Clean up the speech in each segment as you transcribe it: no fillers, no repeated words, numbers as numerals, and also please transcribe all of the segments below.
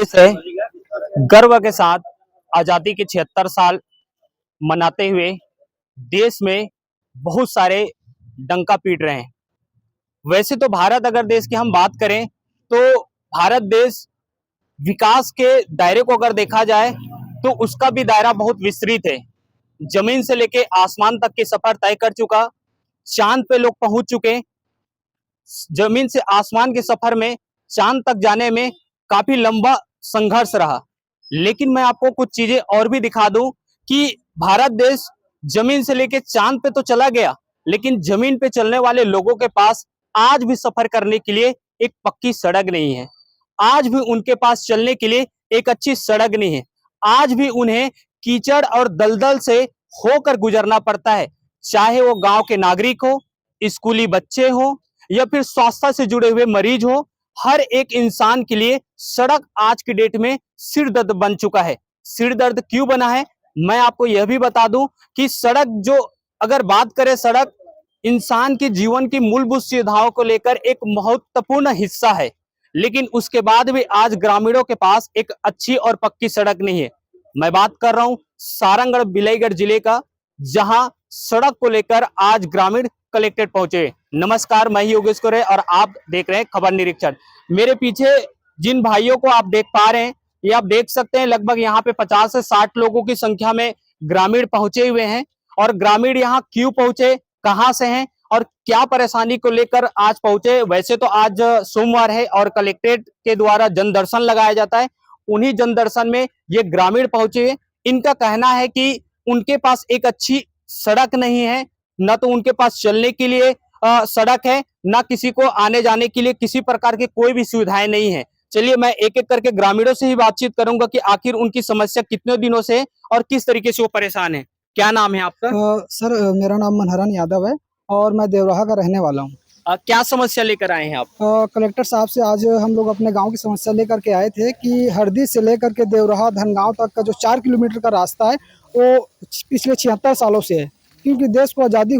देश है, गर्व के साथ आजादी के 76 साल मनाते हुए देश में बहुत सारे डंका पीट रहे हैं। वैसे तो भारत अगर देश की हम बात करें तो भारत देश विकास के दायरे को अगर देखा जाए तो उसका भी दायरा बहुत विस्तृत है। जमीन से लेके आसमान तक के सफर तय कर चुका, चांद पे लोग पहुंच चुके। जमीन से आसमान के सफर में चांद तक जाने में काफी लंबा संघर्ष रहा, लेकिन मैं आपको कुछ चीजें और भी दिखा दूं कि भारत देश जमीन से लेके चांद पे तो चला गया, लेकिन जमीन पे चलने वाले लोगों के पास आज भी सफर करने के लिए एक पक्की सड़क नहीं है। आज भी उनके पास चलने के लिए एक अच्छी सड़क नहीं है। आज भी उन्हें कीचड़ और दलदल से होकर गुजरना पड़ता है, चाहे वो गांव के नागरिक हो, स्कूली बच्चे हो या फिर स्वास्थ्य से जुड़े हुए मरीज हो। हर एक इंसान के लिए सड़क आज की डेट में सिर दर्द बन चुका है। सिर दर्द क्यों बना है, मैं आपको यह भी बता दूं कि सड़क जो अगर बात करें, सड़क इंसान के जीवन की मूलभूत सुविधाओं को लेकर एक महत्वपूर्ण हिस्सा है, लेकिन उसके बाद भी आज ग्रामीणों के पास एक अच्छी और पक्की सड़क नहीं है। मैं बात कर रहा हूं सारंगढ़ बिलाईगढ़ जिले का, जहां सड़क को लेकर आज ग्रामीण कलेक्ट्रेट पहुंचे। नमस्कार, मैं योगेश कोरे और आप देख रहे हैं खबर निरीक्षण। मेरे पीछे जिन भाइयों को आप देख पा रहे हैं, ये आप देख सकते हैं लगभग यहाँ पे 50 से 60 लोगों की संख्या में ग्रामीण पहुंचे हुए हैं। और ग्रामीण यहाँ क्यों पहुंचे, कहां से हैं और क्या परेशानी को लेकर आज पहुंचे। वैसे तो आज सोमवार है और कलेक्ट्रेट के द्वारा जन दर्शन लगाया जाता है, उन्हीं जन दर्शन में ये ग्रामीण पहुंचे। इनका कहना है कि उनके पास एक अच्छी सड़क नहीं है, न तो उनके पास चलने के लिए सड़क है, ना किसी को आने जाने के लिए किसी प्रकार की कोई भी सुविधाएं नहीं है। चलिए मैं एक एक करके ग्रामीणों से ही बातचीत करूंगा कि आखिर उनकी समस्या कितने दिनों से और किस तरीके से वो परेशान है। क्या नाम है आपका? सर मेरा नाम मनहरन यादव है और मैं देवराहा का रहने वाला हूँ। क्या समस्या लेकर आए हैं आप? कलेक्टर साहब से आज हम लोग अपने गांव की समस्या लेकर के आए थे कि हरदी से लेकर के देवराहा धनगांव तक का जो 4 किलोमीटर का रास्ता है वो पिछले 76 सालों से है। क्योंकि देश को आज़ाद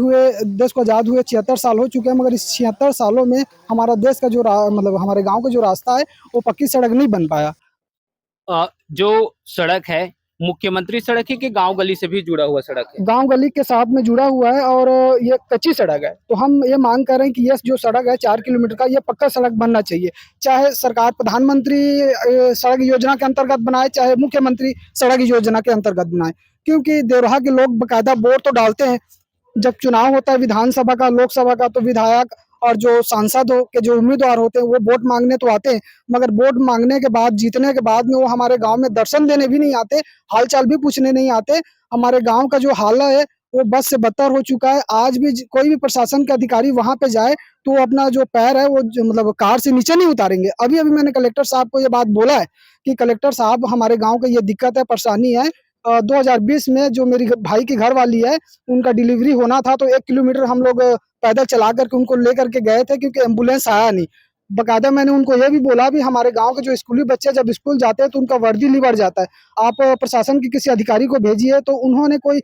हुए 76 साल हो चुके हैं, मगर इस 76 सालों में हमारा देश का जो मतलब हमारे गांव का जो रास्ता है वो पक्की सड़क नहीं बन पाया। जो सड़क है मुख्यमंत्री सड़क है कि गांव गली से भी जुड़ा हुआ सड़क है? गांव गली के साथ में जुड़ा हुआ है और ये कच्ची सड़क है। तो हम ये मांग कर रहे हैं कि ये जो सड़क है 4 किलोमीटर का, ये पक्का सड़क बनना चाहिए। चाहे सरकार प्रधानमंत्री सड़क योजना के अंतर्गत बनाए, चाहे मुख्यमंत्री सड़क योजना के अंतर्गत बनाए। क्योंकि देवराहा के लोग बकायदा वोट तो डालते हैं, जब चुनाव होता है विधानसभा का, लोकसभा का, तो विधायक और जो सांसद के जो उम्मीदवार होते हैं वो वोट मांगने तो आते हैं, मगर वोट मांगने के बाद, जीतने के बाद में वो हमारे गांव में दर्शन देने भी नहीं आते, हालचाल भी पूछने नहीं आते। हमारे गांव का जो हाल है वो बस से बदतर हो चुका है। आज भी कोई भी प्रशासन के अधिकारी वहां पे जाए तो वो अपना जो पैर है वो मतलब कार से नीचे नहीं उतारेंगे। अभी अभी मैंने कलेक्टर साहब को ये बात बोला है कि कलेक्टर साहब, हमारे गाँव का ये दिक्कत है, परेशानी है। 2020 में जो मेरी भाई की घर वाली है, उनका डिलीवरी होना था, तो 1 किलोमीटर हम लोग पैदल चला करके उनको लेकर के गए थे, क्योंकि एम्बुलेंस आया नहीं। बकायदा मैंने उनको ये भी बोला भी हमारे गांव के जो स्कूली बच्चे जब स्कूल जाते हैं तो उनका वर्दी लिबड़ जाता है, आप प्रशासन के किसी अधिकारी को भेजिए। तो उन्होंने कोई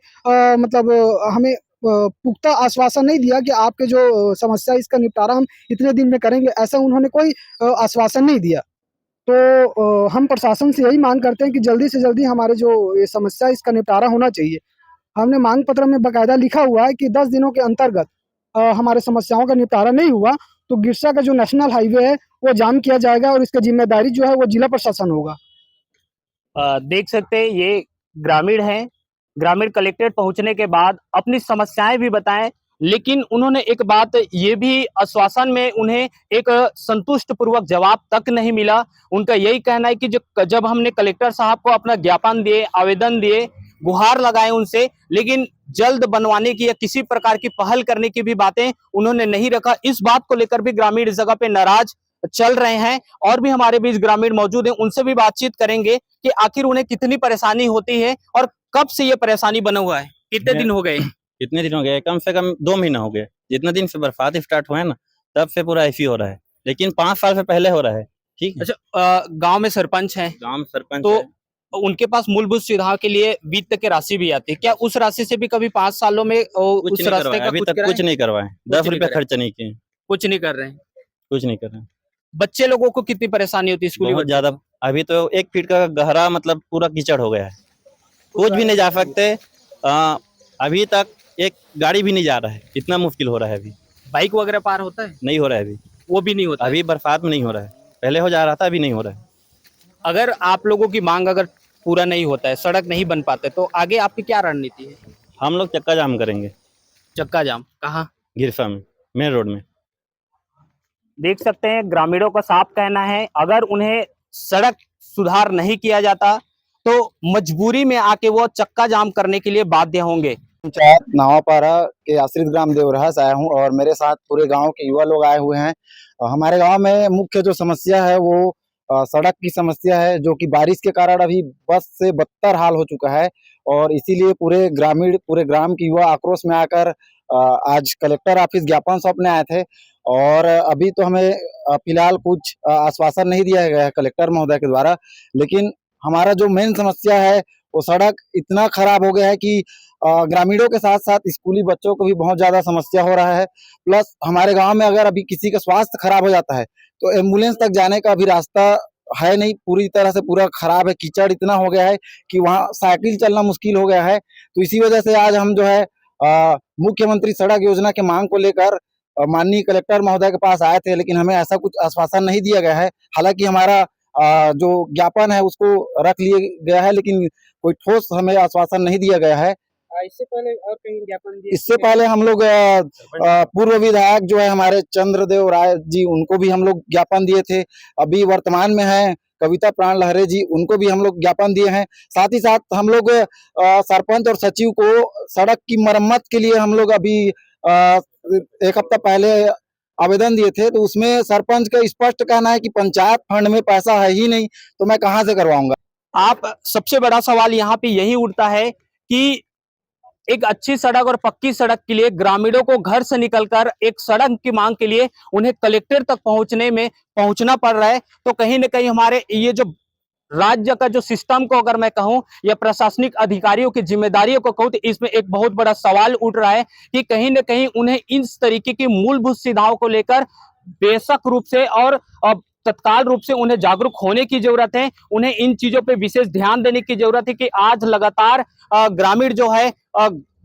मतलब हमें पुख्ता आश्वासन नहीं दिया कि आपके जो समस्या इसका निपटारा हम इतने दिन में करेंगे, ऐसा उन्होंने कोई आश्वासन नहीं दिया। तो हम प्रशासन से यही मांग करते हैं कि जल्दी से जल्दी हमारे जो ये समस्या इसका निपटारा होना चाहिए। हमने मांग पत्र में बकायदा लिखा हुआ है कि 10 दिनों के अंतर्गत हमारे समस्याओं का निपटारा नहीं हुआ तो गिरसा का जो नेशनल हाईवे है वो जाम किया जाएगा और इसकी जिम्मेदारी जो है वो जिला प्रशासन होगा। देख सकते हैं ये ग्रामीण हैं। ग्रामीण कलेक्ट्रेट पहुंचने के बाद अपनी समस्याएं भी बताएं, लेकिन उन्होंने एक बात ये भी आश्वासन में उन्हें एक संतुष्ट पूर्वक जवाब तक नहीं मिला। उनका यही कहना है कि जब हमने कलेक्टर साहब को अपना ज्ञापन दिए, आवेदन दिए, गुहार लगाए उनसे, लेकिन जल्द बनवाने की या किसी प्रकार की पहल करने की भी बातें उन्होंने नहीं रखा। इस बात को लेकर भी ग्रामीण इस जगह पे नाराज चल रहे हैं। और भी हमारे बीच ग्रामीण मौजूद हैं, उनसे भी बातचीत करेंगे कि आखिर उन्हें कितनी परेशानी होती है और कब से ये परेशानी बना हुआ है, कितने दिन हो गए? कितने दिन हो गए? कम से कम 2 महीना हो गए। जितने दिन से बरसात स्टार्ट हुआ है ना, तब से पूरा ऐसी हो रहा है, लेकिन 5 साल से पहले हो रहा है। ठीक है। अच्छा, गांव में सरपंच है, गांव में सरपंच तो है। उनके पास मूलभूत सुविधाओं के लिए वित्त की राशि भी आती है, क्या उस राशि से भी कभी 5 सालों में कुछ उस नहीं रास्ते करवाया, का अभी कुछ तक कुछ नहीं करवाए। 10 रुपया खर्चा नहीं किए, कुछ नहीं कर रहे हैं? कुछ नहीं कर रहे। बच्चे लोगों को कितनी परेशानी होती है? स्कूली बहुत ज्यादा अभी तो 1 फीट का गहरा मतलब पूरा कीचड़ हो गया है, कुछ भी नहीं जा सकते। अभी तक एक गाड़ी भी नहीं जा रहा है, इतना मुश्किल हो रहा है अभी। बाइक वगैरह पार होता है? नहीं हो रहा है अभी, वो भी नहीं होता है। अभी बरसात में नहीं हो रहा है, पहले हो जा रहा था, अभी नहीं हो रहा है। अगर आप लोगों की मांग अगर पूरा नहीं होता है, सड़क नहीं बन पाते, तो आगे आपकी क्या रणनीति है? हम लोग चक्का जाम करेंगे चक्का जाम कहाँ? गिरसा में, मेन रोड में। देख सकते हैं ग्रामीणों का साफ कहना है, अगर उन्हें सड़क सुधार नहीं किया जाता तो मजबूरी में आके वो चक्का जाम करने के लिए बाध्य होंगे। पंचायत नावापारा के आश्रित ग्राम देवराहा से आया हूँ और मेरे साथ पूरे गांव के युवा लोग आए हुए हैं। हमारे गांव में मुख्य जो समस्या है वो सड़क की समस्या है, जो कि बारिश के कारण अभी बस से बदतर हाल हो चुका है और इसीलिए पूरे ग्राम के युवा आक्रोश में आकर आज कलेक्टर ऑफिस ज्ञापन सौंपने आए थे। और अभी तो हमें फिलहाल कुछ आश्वासन नहीं दिया गया है कलेक्टर महोदय के द्वारा, लेकिन हमारा जो मेन समस्या है वो सड़क इतना खराब हो गया है कि ग्रामीणों के साथ साथ स्कूली बच्चों को भी बहुत ज्यादा समस्या हो रहा है। प्लस हमारे गांव में अगर अभी किसी का स्वास्थ्य खराब हो जाता है तो एम्बुलेंस तक जाने का अभी रास्ता है नहीं, पूरी तरह से पूरा खराब है। कीचड़ इतना हो गया है कि वहाँ साइकिल चलना मुश्किल हो गया है। तो इसी वजह से आज हम जो है मुख्यमंत्री सड़क योजना के मांग को लेकर माननीय कलेक्टर महोदय के पास आए थे, लेकिन हमें ऐसा कुछ आश्वासन नहीं दिया गया है। हालांकि हमारा जो ज्ञापन है उसको रख लिया गया है, लेकिन कोई ठोस हमें आश्वासन नहीं दिया गया है। इससे पहले और कहीं ज्ञापन दिए? इससे पहले हम लोग पूर्व विधायक जो है हमारे चंद्रदेव राय जी, उनको भी हम लोग ज्ञापन दिए थे। अभी वर्तमान में है कविता प्राण लहरे जी, उनको भी हम लोग ज्ञापन दिए हैं। साथ ही साथ हम लोग सरपंच और सचिव को सड़क की मरम्मत के लिए हम लोग अभी 1 हफ्ता पहले आवेदन दिए थे, तो उसमें सरपंच का स्पष्ट कहना है कि पंचायत फंड में पैसा है ही नहीं, तो मैं कहाँ से करवाऊंगा। आप सबसे बड़ा सवाल यहाँ पे यही उठता है कि एक अच्छी सड़क और पक्की सड़क के लिए ग्रामीणों को घर से निकलकर एक सड़क की मांग के लिए उन्हें कलेक्टर तक पहुंचना पड़ रहा है। तो कहीं ना कहीं हमारे ये जो राज्य का जो सिस्टम को अगर मैं कहूं या प्रशासनिक अधिकारियों की जिम्मेदारियों को कहूं, तो इसमें एक बहुत बड़ा सवाल उठ रहा है कि कहीं ना कहीं उन्हें इस तरीके की मूलभूत सुविधाओं को लेकर बेशक रूप से और तत्काल रूप से उन्हें जागरूक होने की जरूरत है। उन्हें इन चीजों पे विशेष ध्यान देने की जरूरत है कि आज लगातार ग्रामीण जो है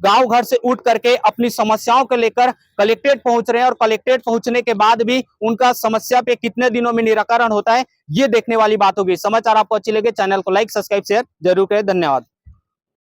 गांव घर से उठ करके अपनी समस्याओं को लेकर कलेक्ट्रेट पहुंच रहे हैं और कलेक्ट्रेट पहुंचने के बाद भी उनका समस्या पे कितने दिनों में निराकरण होता है, ये देखने वाली बात होगी। समाचार आपको अच्छी लगे, चैनल को लाइक सब्सक्राइब शेयर जरूर करें। धन्यवाद।